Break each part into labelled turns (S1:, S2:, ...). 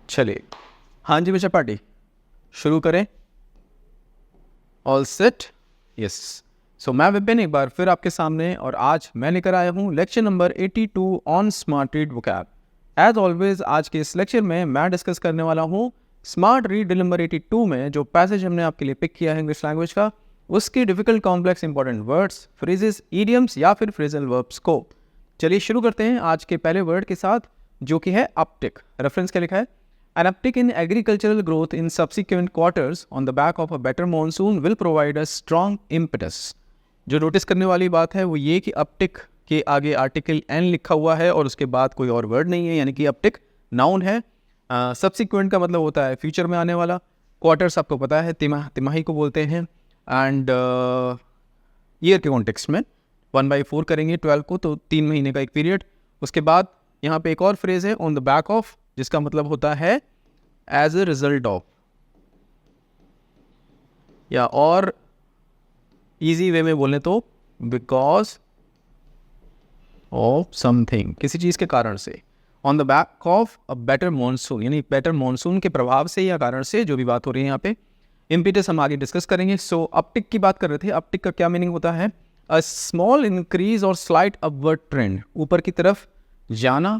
S1: चलिए, हाँ जी mister party, शुरू करें। All set? यस। सो मैं विपिन एक बार फिर आपके सामने, और आज मैं लेकर आया हूँ lecture number 82 on smart read vocab. As always आज के इस लेक्चर में मैं डिस्कस करने वाला हूँ स्मार्ट रीड नंबर 82 में जो पैसेज हमने आपके लिए पिक किया है इंग्लिश लैंग्वेज का, उसकी difficult complex important words, phrases, idioms या फिर फ्रेजल वर्ब्स को। चलिए शुरू करते हैं आज के पहले वर्ड के साथ, जो कि है अपटिक। रेफरेंस क्या लिखा है? An uptick in agricultural growth in subsequent quarters on the back of a better monsoon will provide a strong impetus. जो नोटिस करने वाली बात है वो ये कि अपटिक के आगे आर्टिकल एन लिखा हुआ है और उसके बाद कोई और वर्ड नहीं है, यानी कि अपटिक नाउन है। सब्सिक्वेंट का मतलब होता है फ्यूचर में आने वाला। क्वार्टर्स आपको पता है तिमाही को बोलते हैं। एंड ईयर के कॉन्टेक्स्ट में 1/4 करेंगे 12 को, तो 3 महीने का एक पीरियड। उसके बाद यहाँ पे एक और फ्रेज है ऑन द बैक ऑफ, जिसका मतलब होता है एज ए रिजल्ट ऑफ, या और इजी वे में बोले तो बिकॉज ऑफ समथिंग, किसी चीज़ के कारण से। On the back of a better monsoon, यानी बेटर मॉनसून के प्रभाव से या कारण से, जो भी बात हो रही है यहाँ पे। इम्पिटस हम आगे डिस्कस करेंगे। सो अपटिक की बात कर रहे थे। अपटिक का क्या मीनिंग होता है? अ स्मॉल इंक्रीज और स्लाइट अपवर्ड ट्रेंड, ऊपर की तरफ जाना,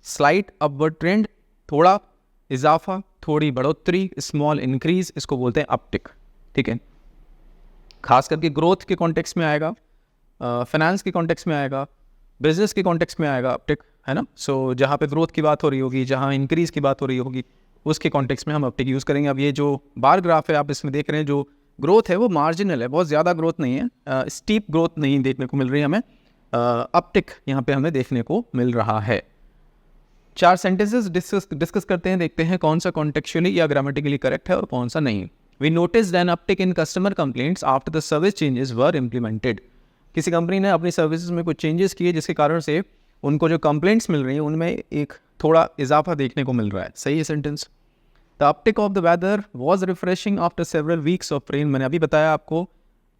S1: स्लाइट अपवर्ड ट्रेंड, थोड़ा इजाफा, थोड़ी बढ़ोतरी, स्मॉल इंक्रीज, इसको बोलते हैं अपटिक। ठीक है, खास करके ग्रोथ के कॉन्टेक्स्ट में आएगा, फाइनेंस के कॉन्टेक्स्ट में आएगा, बिजनेस के कॉन्टेक्स्ट में आएगा अपटिक, है ना। सो जहाँ पे ग्रोथ की बात हो रही होगी, जहाँ इंक्रीज की बात हो रही होगी, उसके कॉन्टेक्स्ट में हम अपटिक यूज़ करेंगे। अब ये जो बार ग्राफ है आप इसमें देख रहे हैं, जो ग्रोथ है वो मार्जिनल है, बहुत ज़्यादा ग्रोथ नहीं है, स्टीप ग्रोथ नहीं देखने को मिल रही है हमें। अपटिक यहाँ पे हमें देखने को मिल रहा है। 4 सेंटेंसेस डिस्कस करते हैं, देखते हैं कौन सा कॉन्टेक्चुअली या ग्रामेटिकली करेक्ट है और कौन सा नहीं। We noticed an uptick in customer complaints after the service changes were implemented. किसी कंपनी ने अपनी सर्विसेज में कुछ चेंजेस किए जिसके कारण से उनको जो कंप्लेंट्स मिल रही हैं उनमें एक थोड़ा इजाफा देखने को मिल रहा है। सही है sentence. The uptick of the weather was refreshing after several weeks of rain. मैंने अभी बताया आपको,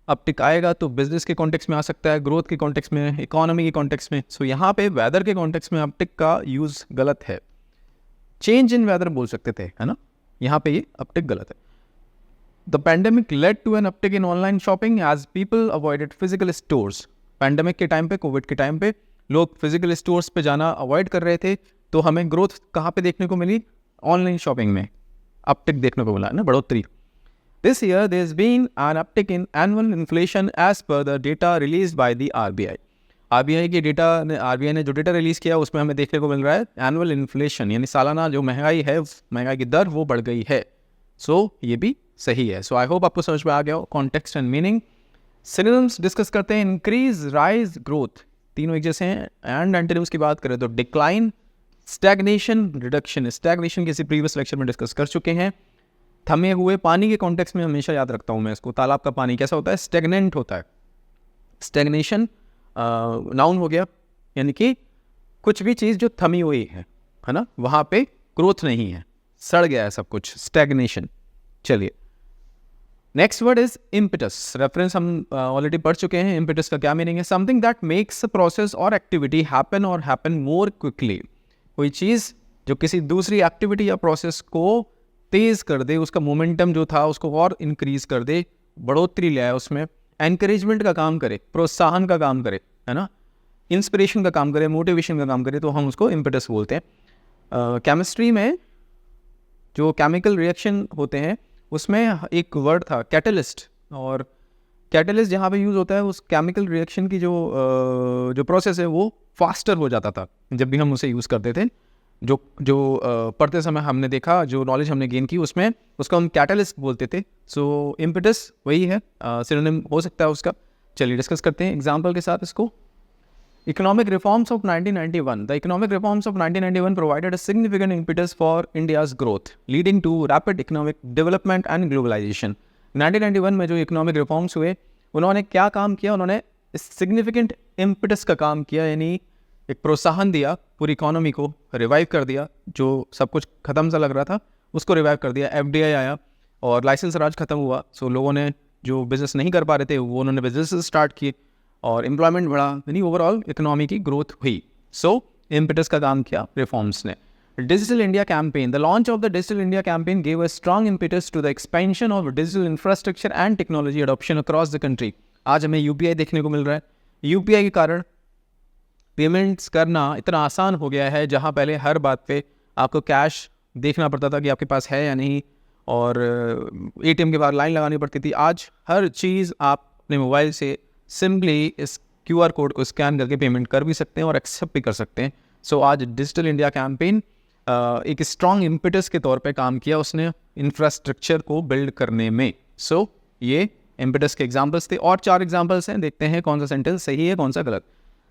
S1: अपटिक आएगा तो बिजनेस के कॉन्टेक्स्ट में आ सकता है, ग्रोथ के कॉन्टेक्स्ट में, इकोनॉमी के कॉन्टेक्स्ट में। सो यहाँ पे वेदर के कॉन्टेक्स्ट में अपटिक का यूज़ गलत है। चेंज इन वेदर बोल सकते थे, है ना, यहाँ पे ये अपटिक गलत है। The pandemic led to an uptick in online shopping as people avoided physical stores. Pandemic के टाइम पे, कोविड के टाइम पे लोग फिजिकल स्टोर्स पे जाना अवॉइड कर रहे थे, तो हमें ग्रोथ कहाँ पे देखने को मिली? ऑनलाइन शॉपिंग में अपटिक देखने को मिला, है ना, बढ़ोतरी। This year, there's been an uptick in annual inflation as per the data released by the RBI. RBI के डेटा ने, RBI ने जो डेटा रिलीज किया उसमें हमें देखने को मिल रहा है एनुअल इन्फ्लेशन, यानी सालाना जो महंगाई है, महंगाई की दर वो बढ़ गई है। सो ये भी सही है। सो आई होप आपको समझ में आ गया हो context and meaning. Synonyms discuss करते हैं। इंक्रीज, राइज, ग्रोथ, तीनों एक जैसे हैं। एंड एंटोनिम्स की बात करें तो डिक्लाइन, स्टैग्नेशन, रिडक्शन। स्टैग्नेशन किसी प्रीवियस लेक्चर में डिस्कस कर चुके हैं। थमे हुए, पानी के कॉन्टेक्स्ट में हमेशा याद रखता हूँ मैं इसको। तालाब का पानी कैसा होता है? स्टेगनेंट होता है। स्टेगनेशन नाउन हो गया, यानी कि कुछ भी चीज़ जो थमी हुई है ना, वहाँ पे ग्रोथ नहीं है, सड़ गया है सब कुछ, स्टेगनेशन। चलिए, next word is impetus. Reference हम ऑलरेडी पढ़ चुके हैं। इम्पिटस का क्या मीनिंग है? Something that makes a process और एक्टिविटी हैपन और हैपन मोर क्विकली। कोई चीज़ जो किसी दूसरी एक्टिविटी या प्रोसेस को तेज़ कर दे, उसका मोमेंटम जो था उसको और इंक्रीज कर दे, बढ़ोतरी ले आए उसमें, एनकरेजमेंट का काम करे, प्रोत्साहन का काम करे, है ना, इंस्पिरेशन का काम करे, मोटिवेशन का काम करे, तो हम उसको इम्पेटस बोलते हैं। केमिस्ट्री में जो केमिकल रिएक्शन होते हैं उसमें एक वर्ड था कैटलिस्ट, और कैटलिस्ट जहाँ पे यूज़ होता है उस केमिकल रिएक्शन की जो प्रोसेस है वो फास्टर हो जाता था जब भी हम उसे यूज़ करते थे। जो पढ़ते समय हमने देखा, जो नॉलेज हमने गेन की, उसमें उसको हम कैटलिस्ट बोलते थे। सो इम्पिटस वही है, सिनोनिम हो सकता है उसका। चलिए डिस्कस करते हैं एग्जांपल के साथ इसको। Economic reforms of 1991। The economic reforms of 1991 provided a significant impetus for India's growth leading to rapid economic development and globalisation. 1991 में जो इकोनॉमिक रिफॉर्म्स हुए, उन्होंने क्या काम किया? उन्होंने सिग्निफिकेंट इम्पिटस का काम किया, यानी एक प्रोत्साहन दिया, पूरी इकोनॉमी को रिवाइव कर दिया। जो सब कुछ ख़त्म सा लग रहा था उसको रिवाइव कर दिया। FDI आया और लाइसेंस राज ख़त्म हुआ। सो लोगों ने जो बिज़नेस नहीं कर पा रहे थे वो उन्होंने बिजनेस स्टार्ट किए और एम्प्लॉयमेंट बढ़ा, यानी ओवरऑल इकोनॉमी की ग्रोथ हुई। सो इम्पिटस का काम किया रिफॉर्म्स ने। Digital India campaign. The launch of the Digital India campaign gave a strong impetus to the expansion of digital infrastructure and technology adoption across the country. आज हमें UPI देखने को मिल रहा है. UPI के कारण पेमेंट्स करना इतना आसान हो गया है, जहाँ पहले हर बात पे आपको कैश देखना पड़ता था कि आपके पास है या नहीं, और ATM के बाहर लाइन लगानी पड़ती थी. आज हर चीज़ आप अपने मोबाइल से सिंपली इस QR कोड को स्कैन करके पेमेंट कर भी सकते हैं और एक्सेप्ट भी कर सकते हैं. सो आज डिजिटल इंडिया कैंपेन एक स्ट्रॉन्ग इम्पिटस के तौर पे काम किया उसने इंफ्रास्ट्रक्चर को बिल्ड करने में. सो ये इम्पिटस के एग्जांपल्स थे, और 4 एग्जांपल्स हैं. देखते हैं कौन सा सेंटेंस सही है कौन सा गलत.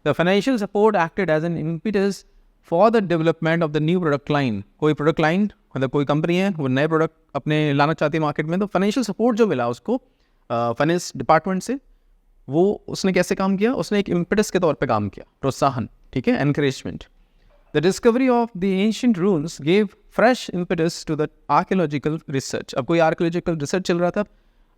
S1: The financial support acted as an impetus for the development of the new product line. कोई प्रोडक्ट लाइन मतलब कोई कंपनी है वो नए प्रोडक्ट अपने लाना चाहती है मार्केट में, तो फाइनेंशियल सपोर्ट जो मिला उसको फाइनेंस डिपार्टमेंट से, वो उसने कैसे काम किया, उसने एक इम्पिटस के तौर पे काम किया, प्रोत्साहन, ठीक है, encouragement. The discovery of the ancient runes gave fresh impetus to the archaeological research. अब कोई आर्कियोलॉजिकल रिसर्च चल रहा था,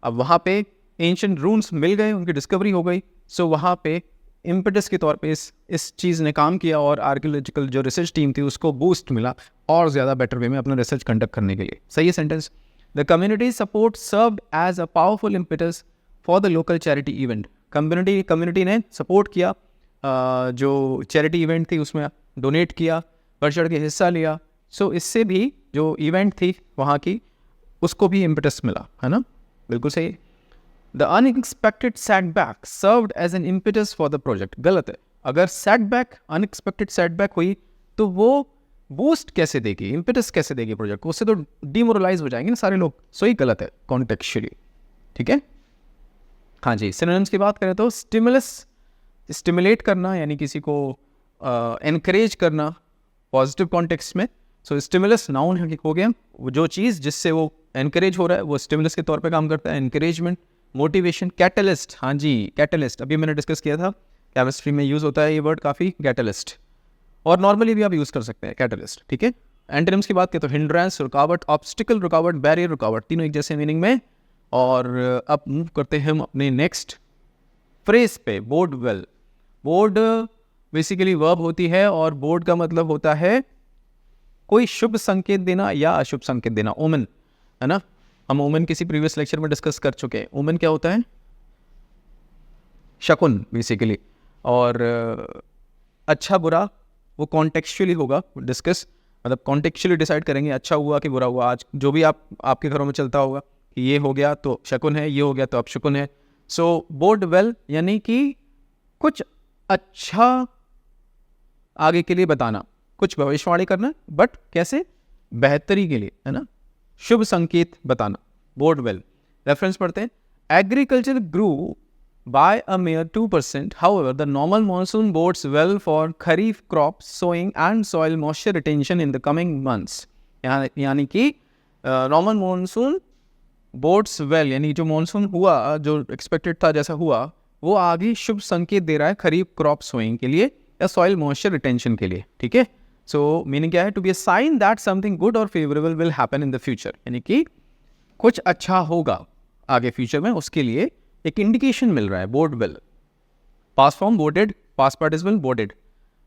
S1: अब वहाँ पे एंशिएंट रून्स मिल गए, उनकी डिस्कवरी हो गई. सो वहाँ पे इम्पिटस के तौर पे इस चीज़ ने काम किया, और आर्कियोलॉजिकल जो रिसर्च टीम थी उसको बूस्ट मिला और ज़्यादा बेटर वे में अपना रिसर्च कंडक्ट करने के लिए. सही है sentence. The community support served as a powerful impetus for the local charity event. Community ने सपोर्ट किया, जो चैरिटी इवेंट थी उसमें डोनेट किया, बढ़ चढ़ के हिस्सा लिया. सो इससे भी जो इवेंट थी वहाँ की उसको भी इम्पिटस मिला, है ना, बिल्कुल सही. The unexpected setback served as an impetus for the project. गलत है. अगर सेटबैक अनएक्सपेक्टेड सेटबैक हुई तो वो बूस्ट कैसे देगी, इम्पिटस कैसे देगी प्रोजेक्ट को, उससे तो डिमोरलाइज हो जाएंगे ना सारे लोग. सो ही गलत है कॉन्टेक्चुअली, ठीक है. हाँ जी, सिनोनिम्स की बात करें तो स्टिमुलस, स्टिमुलेट करना यानी किसी को एनकरेज करना पॉजिटिव कॉन्टेक्स्ट में. सो स्टिमुलस नाउन हो गया, जो चीज़ जिससे वो एनकरेज हो रहा है वो स्टिमुलस के तौर पे काम करता है. Encouragement, motivation. कैटलिस्ट, हाँ जी कैटलिस्ट, अभी मैंने डिस्कस किया था, केमिस्ट्री में यूज़ होता है ये वर्ड काफ़ी, कैटलिस्ट, और नॉर्मली भी आप यूज़ कर सकते हैं कैटलिस्ट, ठीक है. एंटोनिम्स की बात करें तो हिंड्रेंस, रुकावट, ऑब्स्टिकल, रुकावट, बैरियर, रुकावट, तीनों एक जैसे मीनिंग में. और अब मूव करते हैं हम अपने नेक्स्ट फ्रेज पे, board well. Board basically verb होती है, और बोर्ड का मतलब होता है कोई शुभ संकेत देना या अशुभ संकेत देना. ओमन, है ना, हम ओमन किसी प्रीवियस लेक्चर में डिस्कस कर चुके हैं. ओमन क्या होता है, शकुन बेसिकली. और अच्छा बुरा वो कॉन्टेक्चुअली होगा डिस्कस, मतलब कॉन्टेक्चुअली डिसाइड करेंगे अच्छा हुआ कि बुरा हुआ. आज जो भी आपके घरों में चलता होगा कि ये हो गया तो शकुन है, ये हो गया तो अपशकुन है. सो बोर्ड वेल यानी कि कुछ अच्छा आगे के लिए बताना, कुछ भविष्यवाणी करना, बट कैसे, बेहतरी के लिए, है ना, शुभ संकेत बताना. Board well. रेफरेंस पढ़ते हैं. Agriculture grew by a mere 2%. However, the normal monsoon bodes well for kharif crops sowing and soil moisture retention in the coming months. यानी कि नॉर्मल मानसून बोड्स वेल, यानी जो मानसून हुआ, जो expected था जैसा हुआ, वो आगे शुभ संकेत दे रहा है खरीफ क्रॉप सोइंग के लिए या सॉइल मॉइस्चर रिटेंशन के लिए, ठीक है. सो मीनिंग क्या है, to be a sign that something good और favourable will happen in the future, यानी कि कुछ अच्छा होगा आगे फ्यूचर में, उसके लिए एक इंडिकेशन मिल रहा है. Bode well. Past form boded, past participle boded.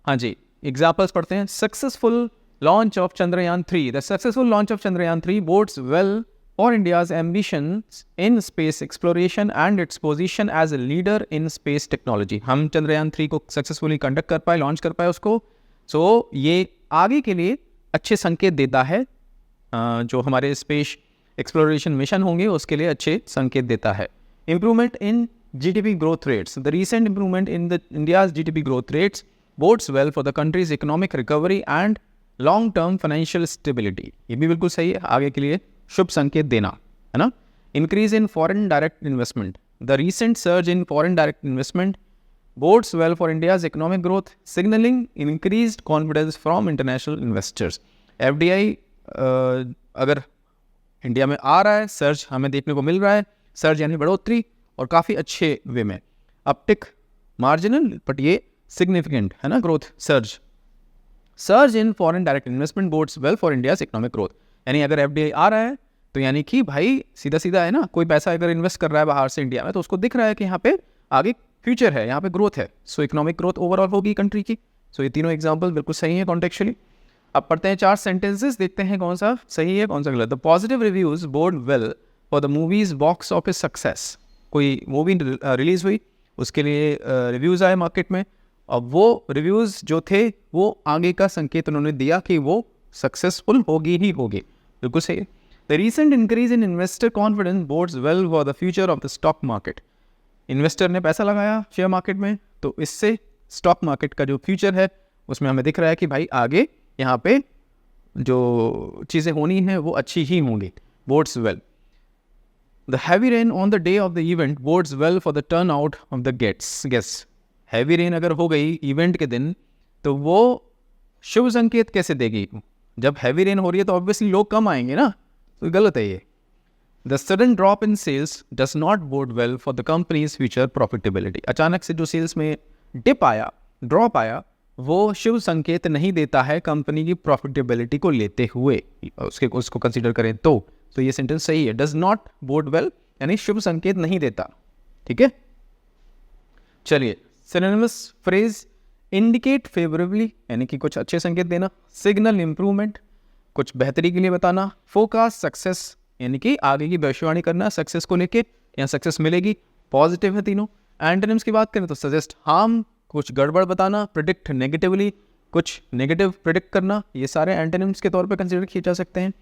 S1: हाँ जी, एग्जाम्पल्स पढ़ते हैं. Successful launch of Chandrayaan 3. The successful launch of Chandrayaan 3 bodes well for India's ambitions in space exploration and its position as a leader in space technology. हम चंद्रयान 3 को successfully conduct कर पाए, launch कर पाए उसको. सो ये आगे के लिए अच्छे संकेत देता है, जो हमारे स्पेस एक्सप्लोरेशन मिशन होंगे उसके लिए अच्छे संकेत देता है. Improvement in GDP growth rates. The recent improvement in India's GDP growth rates bodes well for the country's economic recovery and long-term financial stability. ये भी बिल्कुल सही है, आगे के लिए शुभ संकेत देना, है ना. Increase in foreign direct investment. The recent surge in foreign direct investment bodes well for India's economic growth, signaling increased confidence from international investors. FDI अगर इंडिया में आ रहा है, सर्ज हमें देखने को मिल रहा है, सर्ज यानी बढ़ोतरी, और काफ़ी अच्छे वे में. अपटिक मार्जिनल बट ये सिग्निफिकेंट, है ना, growth. Surge in foreign direct investment boards well for India's economic growth. यानी अगर एफडीआई आ रहा है तो यानी कि भाई सीधा सीधा है ना, कोई पैसा अगर इन्वेस्ट कर रहा है बाहर से इंडिया में तो उसको दिख रहा है कि यहाँ पे आगे फ्यूचर है, यहाँ पे ग्रोथ है. सो इकोनॉमिक ग्रोथ ओवरऑल होगी कंट्री की. सो ये तीनों एग्जाम्पल बिल्कुल सही है कॉन्टेक्चुअली. अब पढ़ते हैं 4 सेंटेंसेस, देखते हैं कौन सा सही है कौन सा गलत। The positive reviews board well for the movies box office success. कोई मूवी रिलीज हुई, उसके लिए रिव्यूज़ आए मार्केट में, और वो रिव्यूज़ जो थे वो आगे का संकेत उन्होंने दिया कि वो सक्सेसफुल होगी ही होगी। बिल्कुल सही है। The recent increase in investor confidence boards well for the future of the stock market. Investor ने पैसा लगाया शेयर मार्केट में, तो इससे स्टॉक मार्केट का जो फ्यूचर है उसमें हमें दिख रहा है कि भाई आगे यहाँ पे जो चीज़ें होनी हैं वो अच्छी ही होंगी। Boards well. The heavy rain on the day of the event bodes well for the turnout of the guests. Heavy rain अगर हो गई इवेंट के दिन तो वो शुभ संकेत कैसे देगी? जब हैवी रेन हो रही है तो ऑब्वियसली लोग कम आएंगे ना, तो गलत है ये। The sudden drop in sales does not bode well for the company's future profitability. अचानक से जो सेल्स में डिप आया, ड्रॉप आया, वो शुभ संकेत नहीं देता है कंपनी की प्रॉफिटेबिलिटी को लेते हुए, उसको कंसीडर करें तो ये सेंटेंस सही है। डज नॉट बोड वेल यानी शुभ संकेत नहीं देता। ठीक है, चलिए सिनोनिमस फ्रेज, इंडिकेट फेवरेबली यानी कि कुछ अच्छे संकेत देना, सिग्नल इंप्रूवमेंट कुछ बेहतरी के लिए बताना, फोकास्ट सक्सेस यानी कि आगे की भविष्यवाणी करना सक्सेस को लेके, या सक्सेस मिलेगी, पॉजिटिव है तीनों। एंटोनिम्स की बात करें तो सजेस्ट हार्म कुछ गड़बड़ बताना, प्रिडिक्ट नेगेटिवली कुछ नेगेटिव प्रिडिक्ट करना, ये सारे एंटोनिम्स के तौर पे कंसीडर किए जा सकते हैं।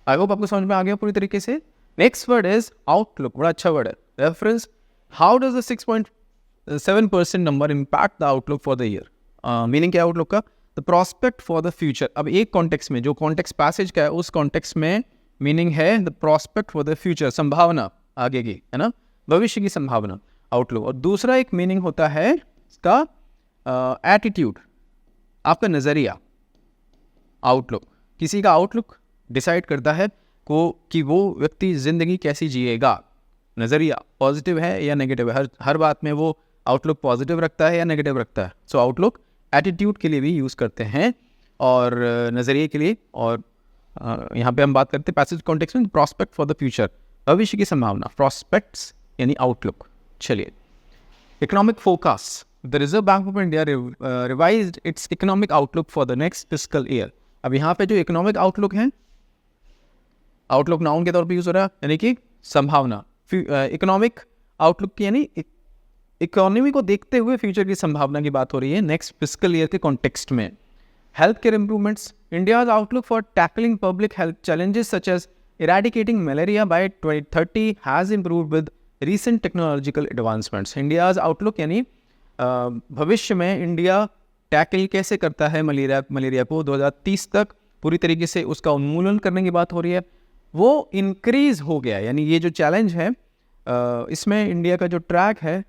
S1: आई होप आपको समझ में आ गया पूरी तरीके से। नेक्स्ट वर्ड इज आउटलुक, बड़ा अच्छा वर्ड है। Reference, how does the 6.7% number impact the outlook for the year. Meaning क्या है आउटलुक का? The prospect for the future. अब एक कॉन्टेक्स्ट में, जो कॉन्टेक्स्ट पैसेज का है उस कॉन्टेक्स्ट में मीनिंग है the prospect for the future, संभावना आगे की, है ना, भविष्य की संभावना, आउटलुक। और दूसरा एक मीनिंग होता है इसका एटीट्यूड, आपका नज़रिया। आउटलुक, किसी का आउटलुक डिसाइड करता है कि वो व्यक्ति ज़िंदगी कैसी जिएगा। नज़रिया पॉजिटिव है या नेगेटिव है, हर बात में वो आउटलुक पॉजिटिव रखता है या नेगेटिव रखता है। सो आउटलुक एटीट्यूड के लिए भी यूज़ करते हैं और नज़रिए के लिए। और यहाँ पे हम बात करते हैं पैसेज कॉन्टेक्स्ट में प्रॉस्पेक्ट फॉर द फ्यूचर, भविष्य की संभावना, प्रॉस्पेक्ट्स यानी आउटलुक। चलिए, economic focus, the reserve bank of India revised it's economic outlook for the next fiscal year. अब यहाँ पे जो इकोनॉमिक आउटलुक है, आउटलुक नाउन के तौर पे यूज हो रहा है यानी कि संभावना। इकोनॉमिक आउटलुक की यानी इकोनॉमी को देखते हुए फ्यूचर की संभावना की बात हो रही है नेक्स्ट फिस्कल ईयर के कॉन्टेक्स्ट में। Health care improvements, India's outlook for tackling public health challenges such as eradicating malaria by 2030 has improved with recent technological advancements. India's outlook यानी भविष्य में इंडिया टैकल कैसे करता है मलेरिया को 2030 तक पूरी तरीके से उसका उन्मूलन करने की बात हो रही है, वो इंक्रीज हो गया। यानी ये जो चैलेंज है इसमें इंडिया का जो ट्रैक है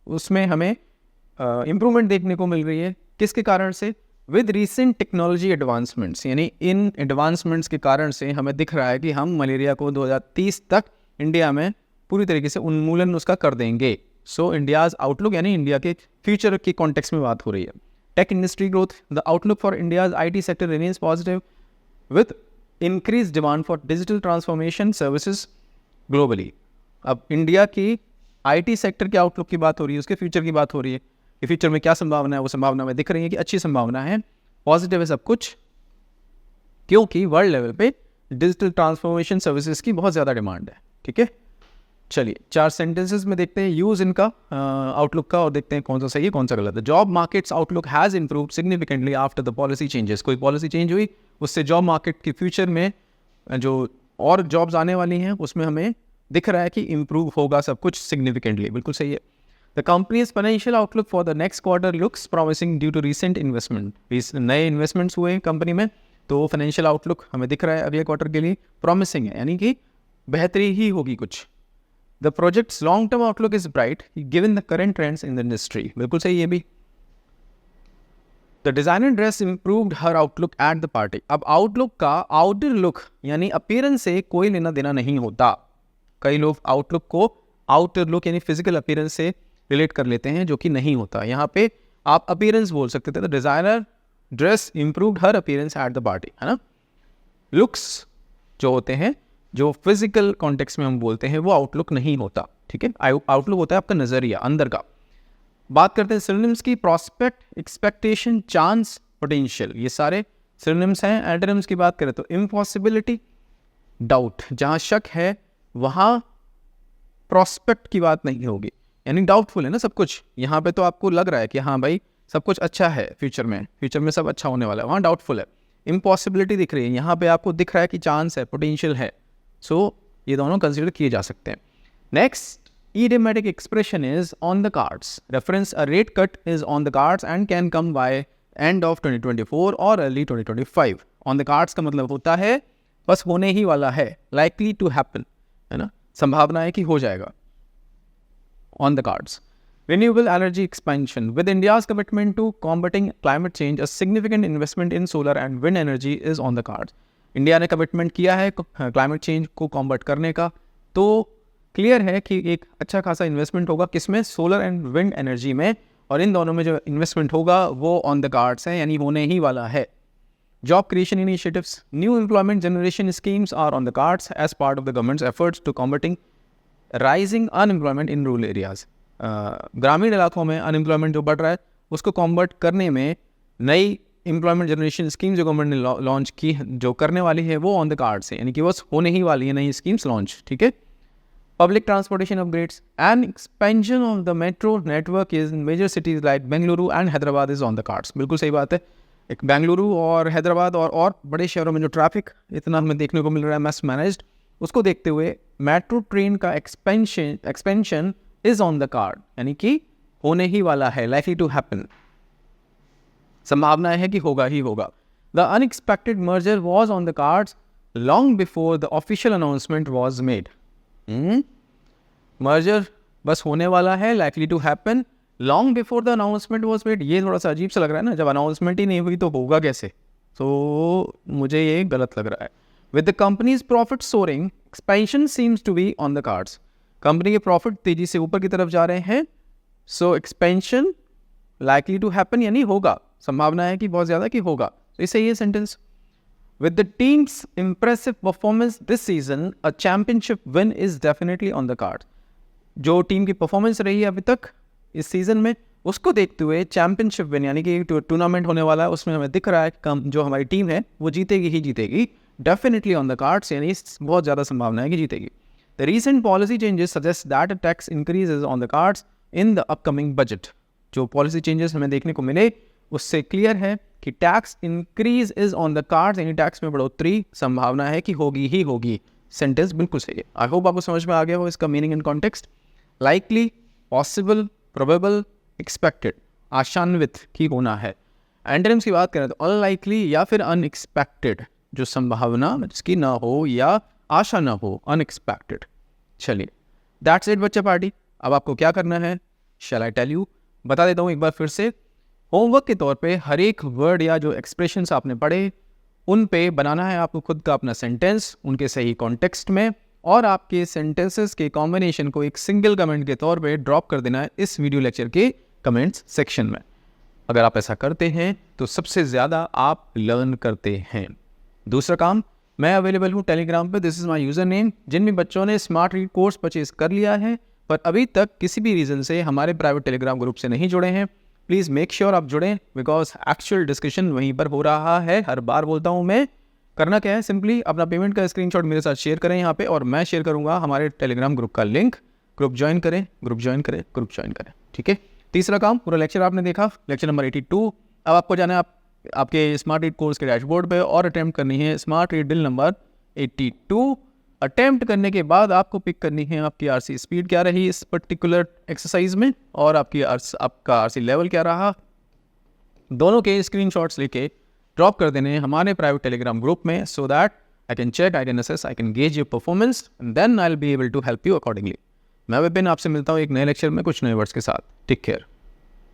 S1: उसमें हमें इम्प्रूवमेंट देखने को मिल रही है। किसके कारण से? विद रीसेंट टेक्नोलॉजी एडवांसमेंट्स, यानी इन एडवांसमेंट्स के कारण से हमें दिख रहा है कि हम मलेरिया को 2030 तक इंडिया में पूरी तरीके से उन्मूलन उसका कर देंगे। सो इंडियाज आउटलुक यानी इंडिया के फ्यूचर की कॉन्टेक्स्ट में बात हो रही है। Tech industry growth, the outlook for India's IT sector remains positive with increase demand for digital transformation services globally. अब इंडिया की IT सेक्टर के आउटलुक की बात हो रही है, उसके फ्यूचर की बात हो रही है कि फ्यूचर में क्या संभावना है, वो संभावना में दिख रही है कि अच्छी संभावना है, पॉजिटिव है सब कुछ, क्योंकि वर्ल्ड लेवल पे डिजिटल ट्रांसफॉर्मेशन सर्विसेज की बहुत ज़्यादा डिमांड है। ठीक है, चलिए 4 सेंटेंसेस में देखते हैं यूज़ इनका आउटलुक का और देखते हैं कौन सा सही है कौन सा गलत है। Job markets outlook has improved significantly after the policy changes. कोई पॉलिसी चेंज हुई, उससे जॉब मार्केट के फ्यूचर में जो और जॉब्स आने वाली हैं उसमें हमें दिख रहा है कि इम्प्रूव होगा सब कुछ सिग्निफिकेंटली। बिल्कुल सही है। The company's financial outlook for the next quarter looks promising due to recent investment. नए इन्वेस्टमेंट्स हुए कंपनी में, तो फाइनेंशियल आउटलुक हमें दिख रहा है अगले क्वार्टर के लिए प्रॉमिसिंग है, यानी कि बेहतरी ही होगी कुछ। The projects long term outlook is bright given the current trends in the industry. बिल्कुल सही है भी। The designer dress improved her outlook at the party. अब आउटलुक का आउटर लुक यानी अपीयरेंस से कोई लेना देना नहीं होता। कई लोग आउटलुक को आउटर लुक यानी फिजिकल अपीयरेंस से रिलेट कर लेते हैं, जो कि नहीं होता। यहाँ पे आप अपीयरेंस बोल सकते थे, तो designer dress improved her appearance at the party, है ना। लुक्स जो होते हैं, जो फिजिकल कॉन्टेक्स्ट में हम बोलते हैं, वो आउटलुक नहीं होता। ठीक है, आउटलुक होता है आपका नजरिया, अंदर का। बात करते हैं सिनोनिम्स की। प्रॉस्पेक्ट, एक्सपेक्टेशन, चांस, पोटेंशियल, ये सारे सिनोनिम्स हैं। एंटोनिम्स की बात करें तो इम्पॉसिबिलिटी, डाउट, जहाँ शक है वहाँ प्रॉस्पेक्ट की बात नहीं होगी, यानी डाउटफुल है ना सब कुछ। यहाँ पे तो आपको लग रहा है कि हाँ भाई सब कुछ अच्छा है, फ्यूचर में सब अच्छा होने वाला है, वहाँ डाउटफुल है। इम्पॉसिबिलिटी दिख रही है, यहाँ पे आपको दिख रहा है कि चांस है, पोटेंशियल है। सो ये दोनों कंसिडर किए जा सकते हैं। Next idiomatic expression is on the cards. Reference a rate cut is on the cards and can come by end of 2024 or early 2025. On the cards का मतलब होता है बस होने ही वाला है, likely to happen, है ना, संभावना है कि हो जाएगा। On the cards. Renewable energy expansion. With India's commitment to combating climate change, a significant investment in solar and wind energy is on the cards. India ने कमिटमेंट किया है क्लाइमेट चेंज को कॉम्बैट करने का, तो क्लियर है कि एक अच्छा खासा इन्वेस्टमेंट होगा किसमें, सोलर एंड विंड एनर्जी में, और इन दोनों में जो इन्वेस्टमेंट होगा वो ऑन द कार्ड्स है, यानी होने ही वाला है। Job creation initiatives, new employment generation schemes are on the cards as part of the government's efforts to combating rising unemployment in rural areas. ग्रामीण इलाकों में अनएम्प्लॉयमेंट जो बढ़ रहा है उसको कॉम्बैट करने में नई एम्प्लॉयमेंट जनरेशन स्कीम जो गवर्नमेंट ने लॉन्च की, जो करने वाली है, वो ऑन द कार्ड्स है, यानी कि वो होने ही वाली है नई स्कीम्स लॉन्च। ठीक है। Public transportation upgrades and expansion of the metro network is in major cities like Bengaluru and Hyderabad is on the cards. बिल्कुल सही बात है। एक बेंगलुरु और हैदराबाद और बड़े शहरों में जो ट्रैफिक इतना हमें देखने को मिल रहा है मैस मैनेज्ड, उसको देखते हुए मेट्रो ट्रेन का expansion is on the card, यानी कि होने ही वाला है, लाइकली टू हैपन, संभावना है कि होगा ही होगा। The unexpected merger was on the cards long before the official announcement was made. Merger बस होने वाला है, likely to happen, long before the announcement was made. ये थोड़ा सा अजीब सा लग रहा है ना, जब अनाउंसमेंट ही नहीं हुई तो होगा कैसे, तो मुझे ये गलत लग रहा है। With the company's profit soaring, expansion seems to be on the cards. Company के प्रॉफिट तेजी से ऊपर की तरफ जा रहे हैं, so expansion likely to happen, यानी होगा, संभावना है कि बहुत ज़्यादा कि होगा। तो इसे ये sentence. With the team's impressive performance this season, a championship win is definitely on the cards. जो टीम की परफॉर्मेंस रही है अभी तक इस सीज़न में, उसको देखते हुए चैम्पियनशिप विन, यानी कि टूर्नामेंट होने वाला है, उसमें हमें दिख रहा है कि जो हमारी टीम है वो जीतेगी ही जीतेगी, डेफिनेटली ऑन द कार्ड्स, यानी बहुत ज़्यादा संभावना है कि जीतेगी। The recent policy changes suggest that a tax increase is on the cards in the upcoming budget. जो पॉलिसी चेंजेस हमें देखने को मिले उससे क्लियर है कि tax increase is on the cards, यानी टैक्स में बढ़ोतरी संभावना है कि होगी ही होगी। सेंटेंस बिल्कुल सही है। आई होप आपको समझ में आ गया हो इसका meaning and context. Likely, possible, probable, expected, आशान्वित की होना है। एंटोनिम्स की बात करें तो अनलाइकली या फिर अनएक्सपेक्टेड, जो संभावना जिसकी ना हो या आशा ना हो, अनएक्सपेक्टेड। चलिए, दैट्स इट बच्चा पार्टी। अब आपको क्या करना है, शैल आई टेल यू, बता देता हूँ एक बार फिर से। होमवर्क के तौर पे हर एक वर्ड या जो एक्सप्रेशंस आपने पढ़े उन पे बनाना है आपको खुद का अपना सेंटेंस, उनके सही कॉन्टेक्स्ट में, और आपके सेंटेंसेस के कॉम्बिनेशन को एक सिंगल कमेंट के तौर पे ड्रॉप कर देना है इस वीडियो लेक्चर के कमेंट्स सेक्शन में। अगर आप ऐसा करते हैं तो सबसे ज़्यादा आप लर्न करते हैं। दूसरा काम, मैं अवेलेबल हूँ टेलीग्राम पे, this is my user name. जिन भी बच्चों ने स्मार्ट रीड कोर्स परचेज कर लिया है पर अभी तक किसी भी रीज़न से हमारे प्राइवेट टेलीग्राम ग्रुप से नहीं जुड़े हैं, प्लीज़ मेक श्योर आप जुड़ें, बिकॉज एक्चुअल डिस्कशन वहीं पर हो रहा है। हर बार बोलता हूँ मैं, करना क्या है, सिंपली अपना पेमेंट का स्क्रीनशॉट मेरे साथ शेयर करें यहाँ पे, और मैं शेयर करूँगा हमारे टेलीग्राम ग्रुप का लिंक। ग्रुप ज्वाइन करें, ग्रुप ज्वाइन करें, ग्रुप ज्वाइन करें, ठीक है। तीसरा काम, पूरा लेक्चर आपने देखा, लेक्चर नंबर 82। अब आपको जाना है आपके स्मार्ट रीड कोर्स के डैशबोर्ड पे और अटैम्प्ट करनी है smart read drill number 82। Attempt करने के बाद आपको पिक करनी है आपकी आरसी स्पीड क्या रही इस पर्टिकुलर एक्सरसाइज में, और आपका आरसी लेवल क्या रहा। दोनों के स्क्रीनशॉट्स लेके ड्रॉप कर देने हैं हमारे प्राइवेट टेलीग्राम ग्रुप में, so that I can check, I can assess, I can gauge your performance, and then I will be able to help you accordingly. मैं विपिन आपसे मिलता हूँ एक नए लेक्चर में कुछ नए वर्ड्स के साथ। Take care.